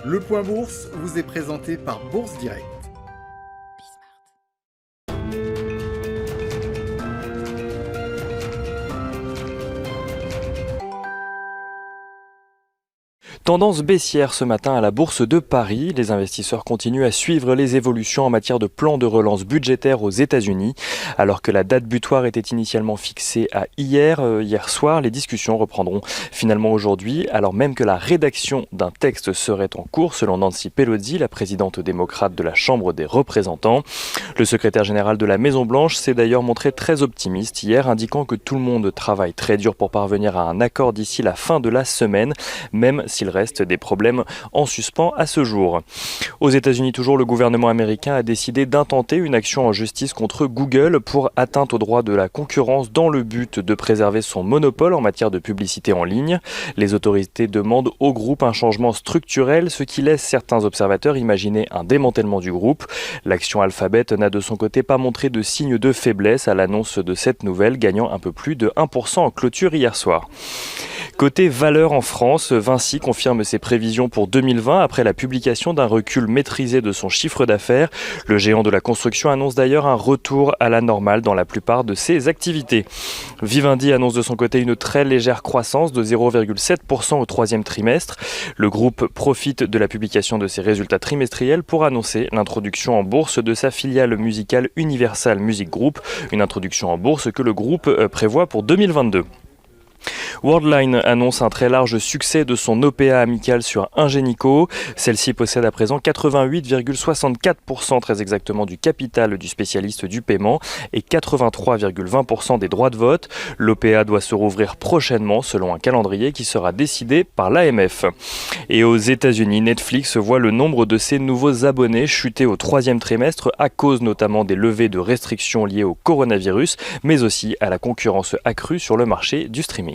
Le Point Bourse vous est présenté par Bourse Direct. Tendance baissière ce matin à la Bourse de Paris. Les investisseurs continuent à suivre les évolutions en matière de plan de relance budgétaire aux États-Unis. Alors que la date butoir était initialement fixée à hier soir, les discussions reprendront finalement aujourd'hui, alors même que la rédaction d'un texte serait en cours, selon Nancy Pelosi, la présidente démocrate de la Chambre des représentants. Le secrétaire général de la Maison-Blanche s'est d'ailleurs montré très optimiste hier, indiquant que tout le monde travaille très dur pour parvenir à un accord d'ici la fin de la semaine, même s'il reste des problèmes en suspens à ce jour. Aux États-Unis toujours, le gouvernement américain a décidé d'intenter une action en justice contre Google pour atteinte aux droits de la concurrence dans le but de préserver son monopole en matière de publicité en ligne. Les autorités demandent au groupe un changement structurel, ce qui laisse certains observateurs imaginer un démantèlement du groupe. L'action Alphabet n'a de son côté pas montré de signe de faiblesse à l'annonce de cette nouvelle, gagnant un peu plus de 1% en clôture hier soir. Côté valeur en France, Vinci confirme ses prévisions pour 2020 après la publication d'un recul maîtrisé de son chiffre d'affaires. Le géant de la construction annonce d'ailleurs un retour à la normale dans la plupart de ses activités. Vivendi annonce de son côté une très légère croissance de 0,7% au troisième trimestre. Le groupe profite de la publication de ses résultats trimestriels pour annoncer l'introduction en bourse de sa filiale musicale Universal Music Group, une introduction en bourse que le groupe prévoit pour 2022. Worldline annonce un très large succès de son OPA amical sur Ingenico. Celle-ci possède à présent 88,64% très exactement du capital du spécialiste du paiement et 83,20% des droits de vote. L'OPA doit se rouvrir prochainement selon un calendrier qui sera décidé par l'AMF. Et aux États-Unis, Netflix voit le nombre de ses nouveaux abonnés chuter au troisième trimestre à cause notamment des levées de restrictions liées au coronavirus, mais aussi à la concurrence accrue sur le marché du streaming.